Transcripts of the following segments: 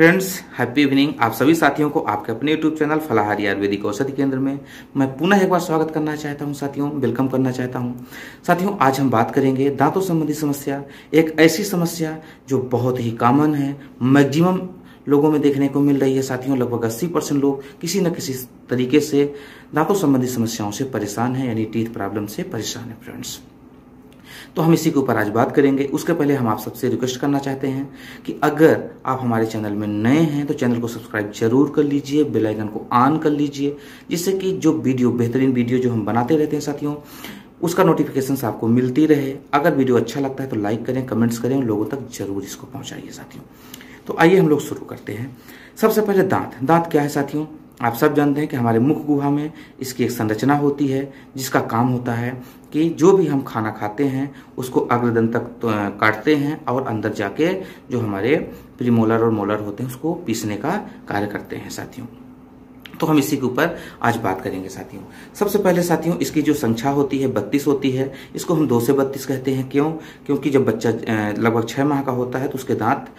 Friends, happy evening. आप सभी साथियों को आपके अपने यूट्यूब चैनल फलाहारी आयुर्वेदिक औषधि केंद्र में मैं पुनः एक बार स्वागत करना चाहता हूं साथियों, वेलकम करना चाहता हूं साथियों। आज हम बात करेंगे दांतों संबंधी समस्या, एक ऐसी समस्या जो बहुत ही कॉमन है, मैक्सिमम लोगों में देखने को मिल रही है साथियों। लगभग 80% लोग किसी न किसी तरीके से दांतों संबंधी समस्याओं से परेशान है, यानी टीथ प्रॉब्लम से परेशान है फ्रेंड्स। तो हम इसी के ऊपर आज बात करेंगे। उसके पहले हम आप सबसे रिक्वेस्ट करना चाहते हैं कि अगर आप हमारे चैनल में नए हैं तो चैनल को सब्सक्राइब जरूर कर लीजिए, बेल आइकन को ऑन कर लीजिए, जिससे कि जो वीडियो बेहतरीन वीडियो जो हम बनाते रहते हैं साथियों, उसका नोटिफिकेशन आपको मिलती रहे। अगर वीडियो अच्छा लगता है तो लाइक करें, कमेंट्स करें, लोगों तक जरूर इसको पहुंचाइए साथियों। तो आइए हम लोग शुरू करते हैं। सबसे पहले दांत क्या है साथियों। आप सब जानते हैं कि हमारे मुख गुहा में इसकी एक संरचना होती है, जिसका काम होता है कि जो भी हम खाना खाते हैं उसको अग्रदंत तक काटते हैं और अंदर जाके जो हमारे प्रीमोलर और मोलर होते हैं उसको पीसने का कार्य करते हैं साथियों। तो हम इसी के ऊपर आज बात करेंगे साथियों। सबसे पहले साथियों, इसकी जो संख्या होती है 32 होती है। इसको हम 2 से 32 कहते हैं। क्यों? क्योंकि जब बच्चा लगभग 6 माह का होता है तो उसके दांत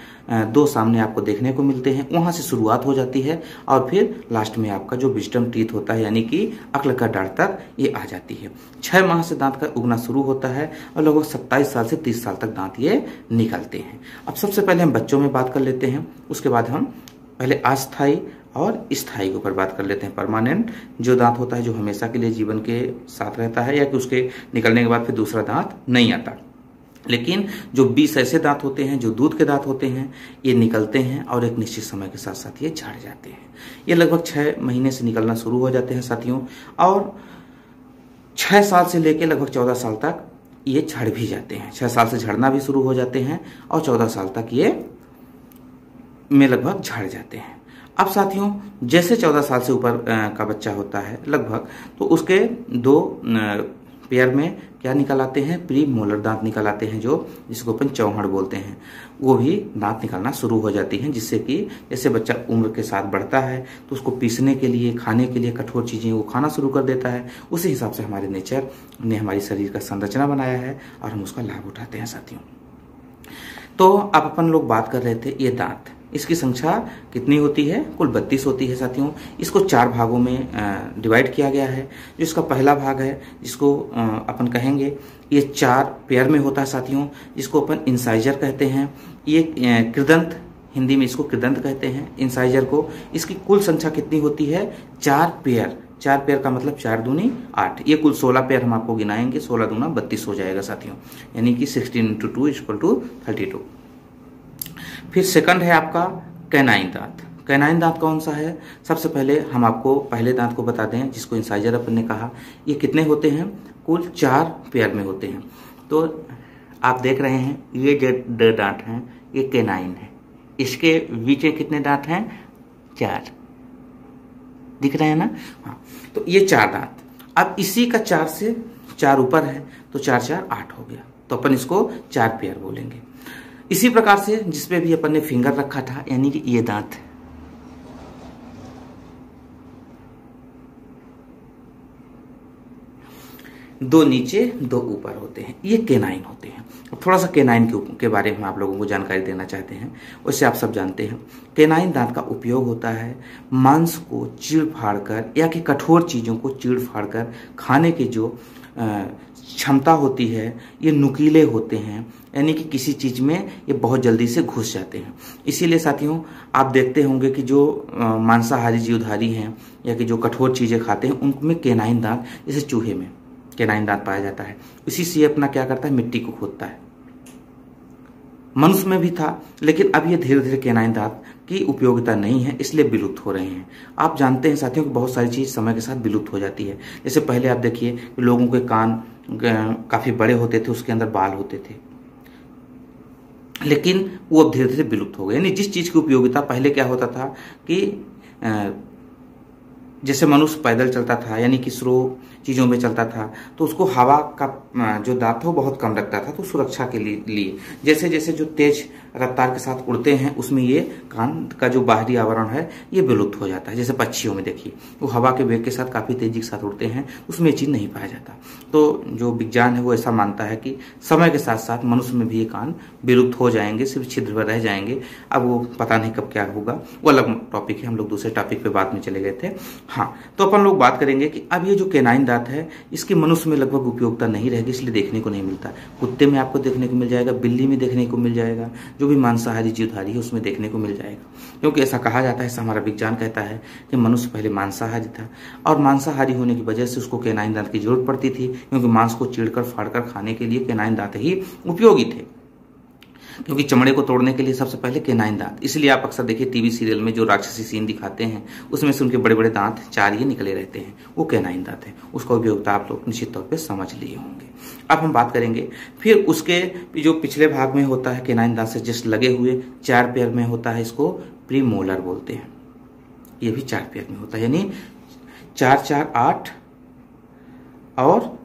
2 सामने आपको देखने को मिलते हैं, वहां से शुरुआत हो जाती है और फिर लास्ट में आपका जो विजडम टीथ होता है, यानी कि अक्ल का डाढ़ तक ये आ जाती है। 6 माह से दांत का उगना शुरू होता है और लगभग 27 साल से 30 साल तक दांत ये निकलते हैं। अब सबसे पहले हम बच्चों में बात कर लेते हैं, उसके बाद हम पहले अस्थायी और स्थायी के ऊपर बात कर लेते हैं। परमानेंट जो दांत होता है, जो हमेशा के लिए जीवन के साथ रहता है, या कि उसके निकलने के बाद फिर दूसरा दांत नहीं आता। लेकिन जो 20 ऐसे दांत होते हैं जो दूध के दांत होते हैं, ये निकलते हैं और एक निश्चित समय के साथ साथ ये झड़ जाते हैं। ये लगभग 6 महीने से निकलना शुरू हो जाते हैं साथियों, और 6 साल से लेकर लगभग 14 साल तक ये झड़ भी जाते हैं। 6 साल से झड़ना भी शुरू हो जाते हैं और 14 साल तक ये में लगभग झड़ जाते हैं। अब साथियों, जैसे 14 साल से ऊपर का बच्चा होता है लगभग, तो उसके 2 पेयर में क्या निकल आते हैं, प्री मोलर दांत निकल आते हैं, जो जिसको अपन चौहड़ बोलते हैं। वो भी दांत निकलना शुरू हो जाती हैं, जिससे कि जैसे बच्चा उम्र के साथ बढ़ता है तो उसको पीसने के लिए, खाने के लिए कठोर चीजें वो खाना शुरू कर देता है। उसी हिसाब से हमारे नेचर ने हमारी शरीर का संरचना बनाया है और हम उसका लाभ उठाते हैं साथियों। तो अब अपन लोग बात कर रहे थे ये दांत, इसकी संख्या कितनी होती है? कुल 32 होती है साथियों। इसको 4 भागों में डिवाइड किया गया है। जो इसका पहला भाग है, जिसको अपन कहेंगे, ये 4 पेयर में होता है साथियों, जिसको अपन इंसाइजर कहते हैं। ये कृदंत, हिंदी में इसको कृदंत कहते हैं, इंसाइजर को। इसकी कुल संख्या कितनी होती है? 4 पेयर। 4 पेयर का मतलब 4 दूनी 8। ये कुल 16 पेयर हम आपको गिनाएंगे। 16 दूना 32 हो जाएगा साथियों, यानी कि 16 × 2 = 32। फिर सेकंड है आपका कैनाइन दांत। कैनाइन दांत कौन सा है? सबसे पहले हम आपको पहले दांत को बता दें, जिसको इंसाइजर अपन ने कहा। ये कितने होते हैं? कुल 4 पेयर में होते हैं। तो आप देख रहे हैं, ये जो दांत हैं ये कैनाइन है। इसके बीच में कितने दांत हैं? 4 दिख रहे हैं ना? हाँ, तो ये 4 दांत। अब इसी का 4 से 4 ऊपर है तो 4 × 4 = 8 हो गया, तो अपन इसको 4 पेयर बोलेंगे। इसी प्रकार से जिसपे भी अपन ने फिंगर रखा था, यानी कि ये दांत, दो नीचे 2 ऊपर होते हैं, ये केनाइन होते हैं। अब थोड़ा सा केनाइन के बारे में आप लोगों को जानकारी देना चाहते हैं। वैसे आप सब जानते हैं, केनाइन दांत का उपयोग होता है मांस को चीड़ फाड़ कर, या कि कठोर चीजों को चीड़ फाड़ कर खाने की जो क्षमता होती है, ये नुकीले होते हैं, यानी कि किसी चीज में ये बहुत जल्दी से घुस जाते हैं। इसीलिए साथियों, आप देखते होंगे कि जो मांसाहारी जीवधारी हैं या कि जो कठोर चीजें खाते हैं, उनमें केनाइन दांत, जैसे चूहे में केनाइन दांत पाया जाता है। इसी से अपना क्या करता है, मिट्टी को खोदता है। मनुष्य में भी था, लेकिन अब ये धीरे धीरे केनाइन दांत की उपयोगिता नहीं है, इसलिए विलुप्त हो रहे हैं। आप जानते हैं साथियों कि बहुत सारी चीज समय के साथ विलुप्त हो जाती है। जैसे पहले आप देखिए कि लोगों के कान काफी बड़े होते थे, उसके अंदर बाल होते थे, लेकिन वो अब धीरे धीरे विलुप्त हो गए। यानी जिस चीज की उपयोगिता पहले क्या होता था कि जैसे मनुष्य पैदल चलता था, यानी कि स्लो चीजों में चलता था, तो उसको हवा का जो दांत था वो बहुत कम रखता था, तो सुरक्षा के लिए। जैसे जैसे जो तेज रफ्तार के साथ उड़ते हैं उसमें ये कान का जो बाहरी आवरण है ये विलुप्त हो जाता है। जैसे पक्षियों में देखिए वो हवा के वेग के साथ काफी तेजी के साथ उड़ते हैं, उसमें ये चीज नहीं पाया जाता। तो जो विज्ञान है वो ऐसा मानता है कि समय के साथ साथ मनुष्य में भी ये कान विलुप्त हो जाएंगे, सिर्फ छिद्र रह जाएंगे। अब वो पता नहीं कब क्या होगा, वो अलग टॉपिक है, हम लोग दूसरे टॉपिक पे बाद में चले गए थे। हाँ, तो अपन लोग बात करेंगे कि अब ये जो कैनाइन दांत है इसकी मनुष्य में लगभग उपयोगिता नहीं रहेगी, इसलिए देखने को नहीं मिलता। कुत्ते में आपको देखने को मिल जाएगा, बिल्ली में देखने को मिल जाएगा, जो भी मांसाहारी जीवधारी है उसमें देखने को मिल जाएगा। क्योंकि ऐसा कहा जाता है, ऐसा हमारा विज्ञान कहता है कि मनुष्य पहले मांसाहारी था और मांसाहारी होने की वजह से उसको कैनाइन दांत की जरूरत पड़ती थी, क्योंकि मांस को चीरकर फाड़कर खाने के लिए कैनाइन दांत ही उपयोगी थे। क्योंकि चमड़े को तोड़ने के लिए सबसे पहले कैनाइन दांत, इसलिए आप अक्सर देखिए टीवी सीरियल में जो राक्षसी सीन दिखाते हैं उसमें से उनके बड़े बड़े दांत चार ये निकले रहते हैं, वो कैनाइन दांत है। उसका उपयोगिता आप लोग निश्चित तौर पे समझ लिए होंगे। अब हम बात करेंगे फिर उसके जो पिछले भाग में होता है कैनाइन दांत से जस्ट लगे हुए 4 पेयर में होता है, इसको प्रीमोलर बोलते हैं। ये भी 4 पेयर में होता है, यानी 4 4 8 और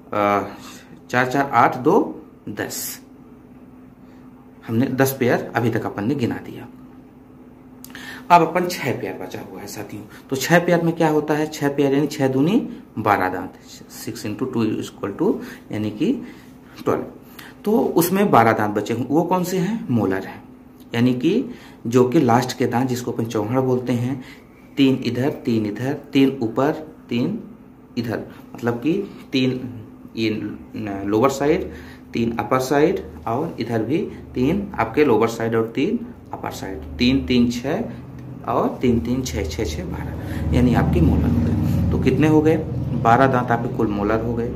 4 4 8 2 10, हमने 10 पेयर अभी तक अपन ने गिना दिया। अब अपन 6 पेयर बचा हुआ है साथियों। तो 6 पेयर में क्या होता है, 6 पेयर यानी 6 दूनी 12 दांत, 6 × 2 = यानी कि 12। तो उसमें 12 दांत बचे हुए, वो कौन से हैं, मोलर है, यानी कि जो कि लास्ट के दांत जिसको अपन चौहड़ बोलते हैं। 3 इधर 3 इधर, 3 ऊपर 3 इधर, मतलब कि 3 ये लोअर साइड, 3 अपर साइड और इधर भी 3 आपके लोअर साइड और 3 अपर साइड, 3 3 6 और 3 3 6 6 6 12, यानी आपके मोलर हो गए। तो कितने हो गए, 12 दांत आपके कुल मोलर हो गए।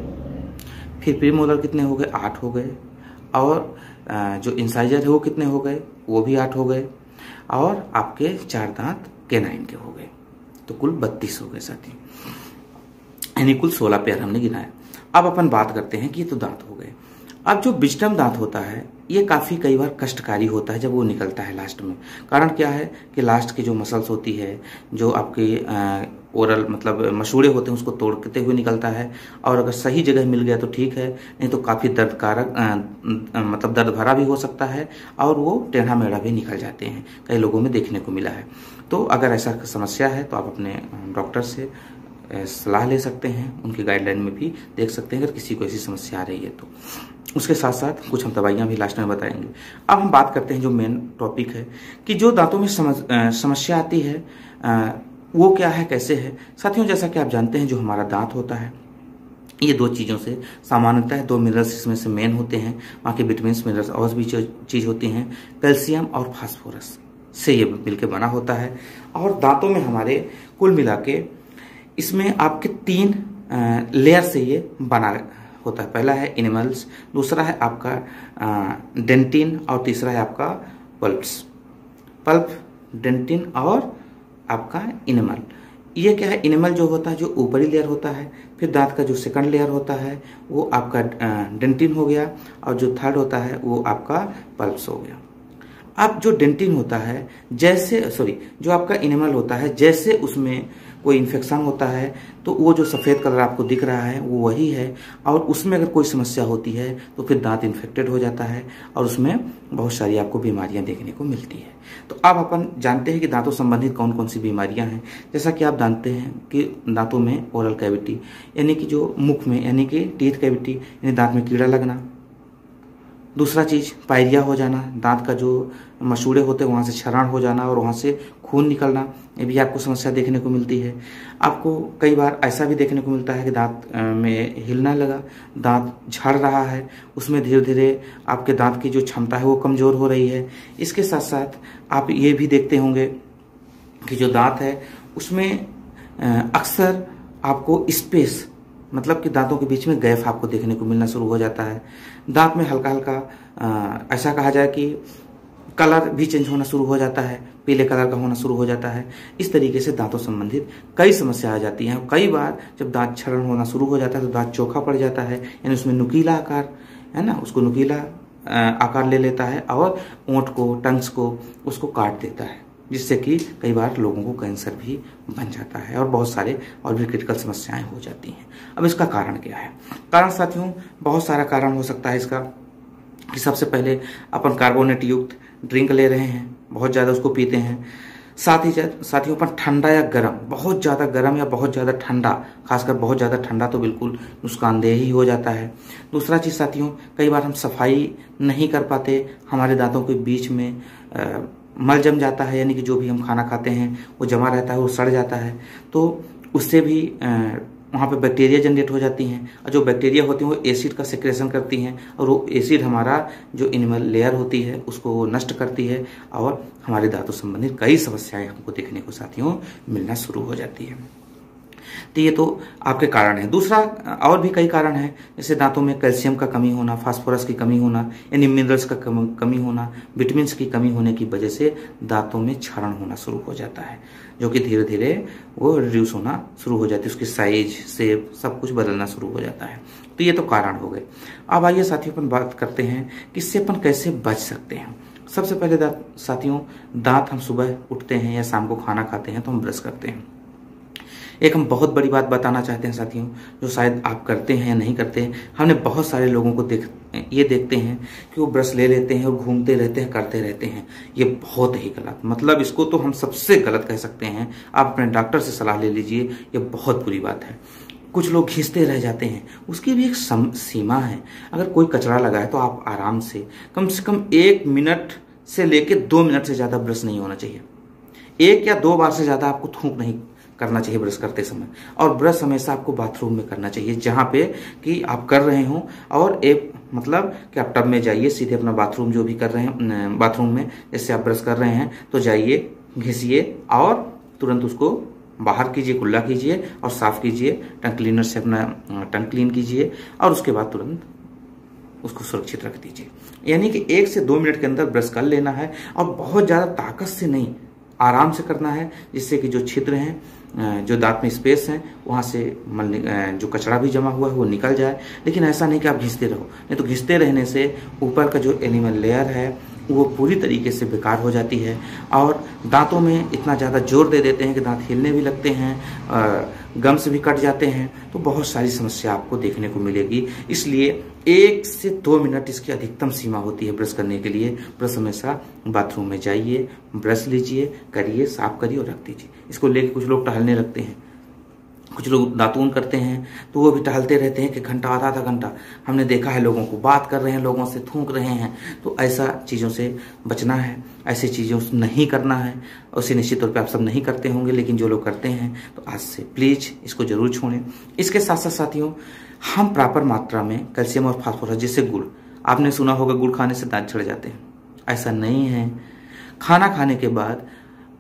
फिर प्री मोलर कितने हो गए, 8 हो गए। और जो इंसाइजर है वो कितने हो गए, वो भी 8 हो गए। और आपके 4 दांत कैनाइन के हो गए, तो कुल 32 हो गए साथी, यानी कुल 16 पेयर हमने गिनाया। अब अपन बात करते हैं कि ये तो दांत हो गए। अब जो विजडम दांत होता है ये काफी कई बार कष्टकारी होता है जब वो निकलता है लास्ट में। कारण क्या है कि लास्ट की जो मसल्स होती है, जो आपके ओरल मतलब मसूड़े होते हैं, उसको तोड़ते हुए निकलता है। और अगर सही जगह मिल गया तो ठीक है, नहीं तो काफी दर्दकारक मतलब दर्द भरा भी हो सकता है और वो टेढ़ा मेढ़ा भी निकल जाते हैं, कई लोगों में देखने को मिला है। तो अगर ऐसा समस्या है तो आप अपने डॉक्टर से सलाह ले सकते हैं, उनकी गाइडलाइन में भी देख सकते हैं अगर किसी को ऐसी समस्या आ रही है तो। उसके साथ साथ कुछ हम दवाइयां भी लास्ट में बताएंगे। अब हम बात करते हैं जो मेन टॉपिक है कि जो दांतों में समस्या आती है वो क्या है, कैसे है। साथियों, जैसा कि आप जानते हैं जो हमारा दांत होता है ये 2 चीज़ों से सामान्यतः 2 मिनरल्स इसमें से मेन होते हैं, बाकी विटामिन मिनरल्स और भी चीज़ होती हैं, कैल्शियम और फास्फोरस से ये मिलकर बना होता है। और दांतों में हमारे कुल मिला के इसमें आपके 3 लेयर से ये बना होता है। पहला है इनेमल्स, दूसरा है आपका डेंटिन और तीसरा है आपका पल्प, डेंटिन और आपका इनेमल। ये क्या है, इनेमल जो होता है जो ऊपरी लेयर होता है, फिर दांत का जो सेकंड लेयर होता है वो आपका डेंटिन हो गया, और जो थर्ड होता है वो आपका पल्प्स हो गया। अब जो डेंटिन होता है जो आपका इनेमल होता है, जैसे उसमें कोई इन्फेक्शन होता है तो वो जो सफ़ेद कलर आपको दिख रहा है वो वही है, और उसमें अगर कोई समस्या होती है तो फिर दांत इन्फेक्टेड हो जाता है और उसमें बहुत सारी आपको बीमारियां देखने को मिलती है। तो अब अपन जानते हैं कि दांतों संबंधित कौन कौन सी बीमारियां हैं। जैसा कि आप जानते हैं कि दांतों में ओरल कैविटी यानी कि जो मुख में यानी कि टीथ कैविटी यानी दांत में कीड़ा लगना, दूसरा चीज पायरिया हो जाना, दांत का जो मसूड़े होते हैं वहाँ से क्षरण हो जाना और वहाँ से खून निकलना, ये भी आपको समस्या देखने को मिलती है। आपको कई बार ऐसा भी देखने को मिलता है कि दांत में हिलना लगा, दांत झड़ रहा है, उसमें धीरे धीरे आपके दांत की जो क्षमता है वो कमजोर हो रही है। इसके साथ साथ आप ये भी देखते होंगे कि जो दांत है उसमें अक्सर आपको स्पेस मतलब कि दांतों के बीच में गैप आपको देखने को मिलना शुरू हो जाता है। दांत में हल्का हल्का ऐसा कहा जाए कि कलर भी चेंज होना शुरू हो जाता है, पीले कलर का होना शुरू हो जाता है। इस तरीके से दांतों संबंधित कई समस्या आ जाती हैं। कई बार जब दांत क्षरण होना शुरू हो जाता है तो दांत चोखा पड़ जाता है, यानी उसमें नुकीला आकार है ना, उसको नुकीला आकार ले लेता है और ओंठ को टंग्स को उसको काट देता है, जिससे कि कई बार लोगों को कैंसर भी बन जाता है और बहुत सारे और भी क्रिटिकल समस्याएं हो जाती हैं। अब इसका कारण क्या है? कारण साथियों बहुत सारा कारण हो सकता है इसका कि सबसे पहले अपन कार्बोनेट युक्त ड्रिंक ले रहे हैं, बहुत ज़्यादा उसको पीते हैं, साथ ही साथियों पर ठंडा या गर्म, बहुत ज़्यादा गर्म या बहुत ज़्यादा ठंडा, खासकर बहुत ज़्यादा ठंडा तो बिल्कुल नुकसानदेह ही हो जाता है। दूसरा चीज़ साथियों, कई बार हम सफाई नहीं कर पाते, हमारे दांतों के बीच में मल जम जाता है, यानी कि जो भी हम खाना खाते हैं वो जमा रहता है, वो सड़ जाता है, तो उससे भी वहाँ पे बैक्टीरिया जनरेट हो जाती हैं, और जो बैक्टीरिया होती हैं वो एसिड का सिक्रेशन करती हैं, और वो एसिड हमारा जो इनिमल लेयर होती है उसको नष्ट करती है, और हमारे दांतों संबंधित कई समस्याएं हमको देखने को साथियों मिलना शुरू हो जाती है। तो ये तो आपके कारण है। दूसरा और भी कई कारण हैं, जैसे दांतों में कैल्शियम का कमी होना, फास्फोरस की कमी होना, यानी मिनरल्स का कमी होना, विटामिन्स की कमी होने की वजह से दांतों में क्षरण होना शुरू हो जाता है, जो कि धीरे धीरे वो रिड्यूस होना शुरू हो जाती है, उसकी साइज, शेप सब कुछ बदलना शुरू हो जाता है। तो ये तो कारण हो गए। अब आइए साथियों अपन बात करते हैं कि इससे अपन कैसे बच सकते हैं। सबसे पहले साथियों, दांत हम सुबह उठते हैं या शाम को खाना खाते हैं तो हम ब्रश करते हैं। एक हम बहुत बड़ी बात बताना चाहते हैं साथियों, जो शायद आप करते हैं या नहीं करते हैं। हमने बहुत सारे लोगों को देखते हैं कि वो ब्रश ले लेते हैं और घूमते रहते हैं, करते रहते हैं। ये बहुत ही गलत, मतलब इसको तो हम सबसे गलत कह सकते हैं। आप अपने डॉक्टर से सलाह ले लीजिए, ये बहुत बुरी बात है। कुछ लोग घिसते रह जाते हैं, उसकी भी एक सीमा है। अगर कोई कचरा लगा है तो आप आराम से कम 1 मिनट से लेकर 2 मिनट से ज्यादा ब्रश नहीं होना चाहिए। 1 या 2 बार से ज्यादा आपको थूक नहीं करना चाहिए ब्रश करते समय, और ब्रश हमेशा आपको बाथरूम में करना चाहिए, जहां पे कि आप कर रहे हो, और एक मतलब कि आप टब में जाइए, सीधे अपना बाथरूम जो भी कर रहे हैं बाथरूम में जैसे आप ब्रश कर रहे हैं तो जाइए, घिसिए और तुरंत उसको बाहर कीजिए, कुल्ला कीजिए और साफ कीजिए, टंग क्लीनर से अपना टंग क्लीन कीजिए, और उसके बाद तुरंत उसको सुरक्षित रख दीजिए। यानी कि 1 से 2 मिनट के अंदर ब्रश कर लेना है, और बहुत ज्यादा ताकत से नहीं, आराम से करना है, जिससे कि जो छिद्र हैं, जो दांत में स्पेस है, वहां से जो कचरा भी जमा हुआ है वो निकल जाए। लेकिन ऐसा नहीं कि आप घिसते रहो, नहीं तो घिसते रहने से ऊपर का जो एनिमल लेयर है वो पूरी तरीके से बेकार हो जाती है, और दांतों में इतना ज़्यादा जोर दे देते हैं कि दांत हिलने भी लगते हैं, गम्स भी कट जाते हैं, तो बहुत सारी समस्या आपको देखने को मिलेगी। इसलिए 1 से 2 मिनट इसकी अधिकतम सीमा होती है ब्रश करने के लिए। ब्रश हमेशा बाथरूम में जाइए, ब्रश लीजिए, करिए, साफ करिए और रख दीजिए। इसको लेके कुछ लोग टहलने लगते हैं, कुछ लोग दातून करते हैं, तो वो भी टहलते रहते हैं कि घंटा आधा घंटा। हमने देखा है लोगों को, बात कर रहे हैं, लोगों से थूक रहे हैं। तो ऐसा चीज़ों से बचना है, ऐसी चीज़ों से नहीं करना है। उसे निश्चित तौर पे आप सब नहीं करते होंगे, लेकिन जो लोग करते हैं तो आज से प्लीज इसको जरूर छोड़ें। इसके साथ साथ साथियों, हम प्रॉपर मात्रा में कैल्शियम और फास्फोरस, जैसे गुड़, आपने सुना होगा गुड़ खाने से दांत झड़ जाते हैं, ऐसा नहीं है। खाना खाने के बाद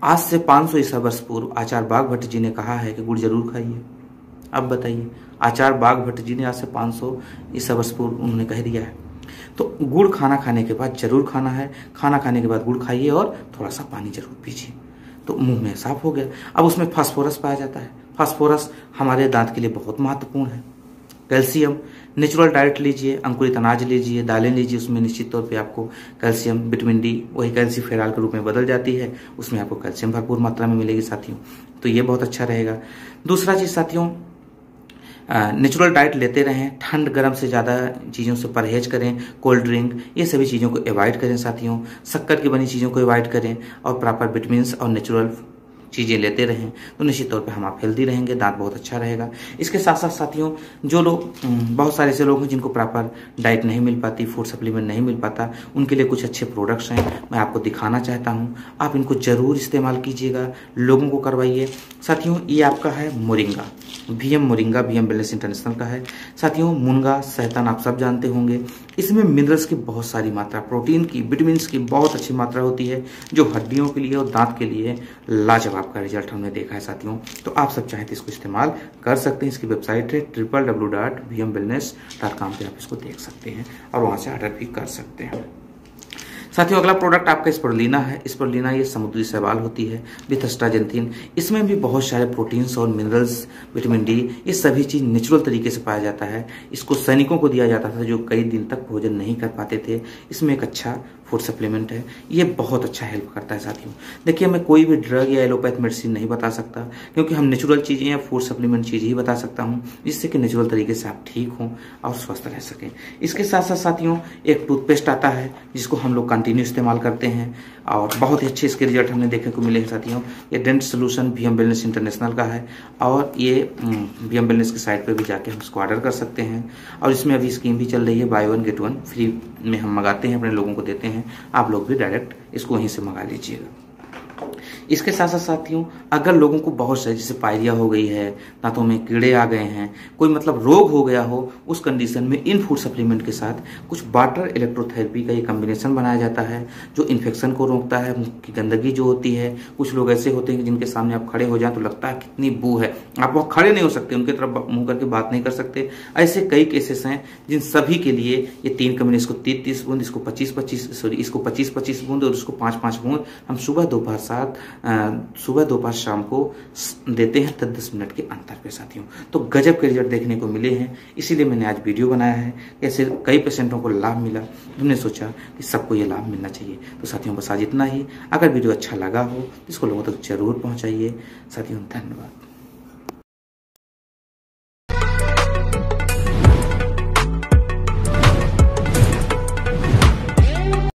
आज से 500 ईसा वर्ष पूर्व आचार्य बाघ भट्ट जी ने कहा है कि गुड़ जरूर खाइए। अब बताइए, आचार्य बाघ भट्ट जी ने आज से 500 ईसा वर्ष पूर्व उन्होंने कह दिया है। तो गुड़ खाना खाने के बाद जरूर खाना है। खाना खाने के बाद गुड़ खाइए और थोड़ा सा पानी जरूर पीजिए, तो मुंह में साफ हो गया। अब उसमें फास्फोरस पाया जाता है। फास्फोरस हमारे दांत के लिए बहुत महत्वपूर्ण है। कैल्शियम, नेचुरल डाइट लीजिए, अंकुरित अनाज लीजिए, दालें लीजिए, उसमें निश्चित तौर पे आपको कैल्शियम, विटामिन डी वही कैल्सीफेरॉल के रूप में बदल जाती है, उसमें आपको कैल्शियम भरपूर मात्रा में मिलेगी साथियों, तो ये बहुत अच्छा रहेगा। दूसरा चीज साथियों, नेचुरल डाइट लेते रहें, ठंड गर्म से ज़्यादा चीज़ों से परहेज करें, कोल्ड ड्रिंक ये सभी चीज़ों को अवॉइड करें साथियों, शक्कर की बनी चीज़ों को अवॉइड करें, और प्रॉपर विटामिन्स और नेचुरल चीज़ें लेते रहें, तो निश्चित तौर पे हम आप हेल्दी रहेंगे, दांत बहुत अच्छा रहेगा। इसके साथ साथ साथियों, जो लोग बहुत सारे ऐसे लोग हैं जिनको प्रॉपर डाइट नहीं मिल पाती, फूड सप्लीमेंट नहीं मिल पाता, उनके लिए कुछ अच्छे प्रोडक्ट्स हैं, मैं आपको दिखाना चाहता हूँ। आप इनको जरूर इस्तेमाल कीजिएगा, लोगों को करवाइए साथियों। ये आपका है moringa, VM moringa, VM wellness international का है साथियों। मुनगा, शैतान आप सब जानते होंगे। इसमें मिनरल्स की बहुत सारी मात्रा, प्रोटीन की, विटामिन्स की बहुत अच्छी मात्रा होती है, जो हड्डियों के लिए और दांत के लिए लाजवाब का रिजल्ट हमने देखा है साथियों। तो आप सब चाहें तो इसको इस्तेमाल कर सकते हैं। इसकी वेबसाइट है www.vmwellness.com पे, आप इसको देख सकते हैं और वहां से ऑर्डर भी कर सकते हैं साथियों। अगला प्रोडक्ट आपका स्पिरुलिना है। स्पिरुलिना ये समुद्री शैवाल होती है विथ एस्ट्राजेंथिन। इसमें भी बहुत सारे प्रोटीन्स और मिनरल्स, विटामिन डी, ये सभी चीज नेचुरल तरीके से पाया जाता है। इसको सैनिकों को दिया जाता था जो कई दिन तक भोजन नहीं कर पाते थे। इसमें एक अच्छा फूड सप्लीमेंट है, ये बहुत अच्छा हेल्प करता है साथियों। देखिए, मैं कोई भी ड्रग या एलोपैथ मेडिसिन नहीं बता सकता, क्योंकि हम नेचुरल चीज़ें या फूड सप्लीमेंट चीज़ ही बता सकता हूँ, जिससे कि नेचुरल तरीके से आप ठीक हों और स्वस्थ रह सकें। इसके साथ साथ साथियों, एक टूथपेस्ट आता है जिसको हम लोग कंटिन्यू इस्तेमाल करते हैं और बहुत ही अच्छे इसके रिजल्ट हमने देखने को मिले हैं साथियों। ये dent solution VM wellness international का है और ये वीएम वेलनेस की साइट पर भी जाके हम इसको ऑर्डर कर सकते हैं। और इसमें अभी स्कीम भी चल रही है, by one get one free में हम मंगाते हैं, अपने लोगों को देते हैं। आप लोग भी डायरेक्ट इसको वहीं से मंगा लीजिएगा। इसके साथ साथ साथियों, अगर लोगों को बहुत से जैसे पायरिया हो गई है, दांतों में कीड़े आ गए हैं, कोई मतलब रोग हो गया हो, उस कंडीशन में इन फूड सप्लीमेंट के साथ कुछ वाटर इलेक्ट्रोथेरेपी का ये कॉम्बिनेशन बनाया जाता है, जो इन्फेक्शन को रोकता है। मुंह की गंदगी जो होती है, कुछ लोग ऐसे होते हैं कि जिनके सामने आप खड़े हो जाए तो लगता है कितनी बू है, आप वहाँ खड़े नहीं हो सकते, उनकी तरफ मुंह करके बात नहीं कर सकते। ऐसे कई केसेस हैं जिन सभी के लिए ये 3 कॉम्बिनेशन, इसको 30-30 बूंद, इसको 25-25 बूंद और उसको 5-5 बूंद हम सुबह दोपहर शाम को देते हैं 10-10 मिनट के अंतर पे साथियों। तो गजब के रिजल्ट देखने को मिले हैं, इसीलिए मैंने आज वीडियो बनाया है। ऐसे कई पेशेंटों को लाभ मिला, हमने सोचा कि सबको ये लाभ मिलना चाहिए। तो साथियों, बस आज इतना ही। अगर वीडियो अच्छा लगा हो तो इसको लोगों तक जरूर पहुंचाइए साथियों। धन्यवाद।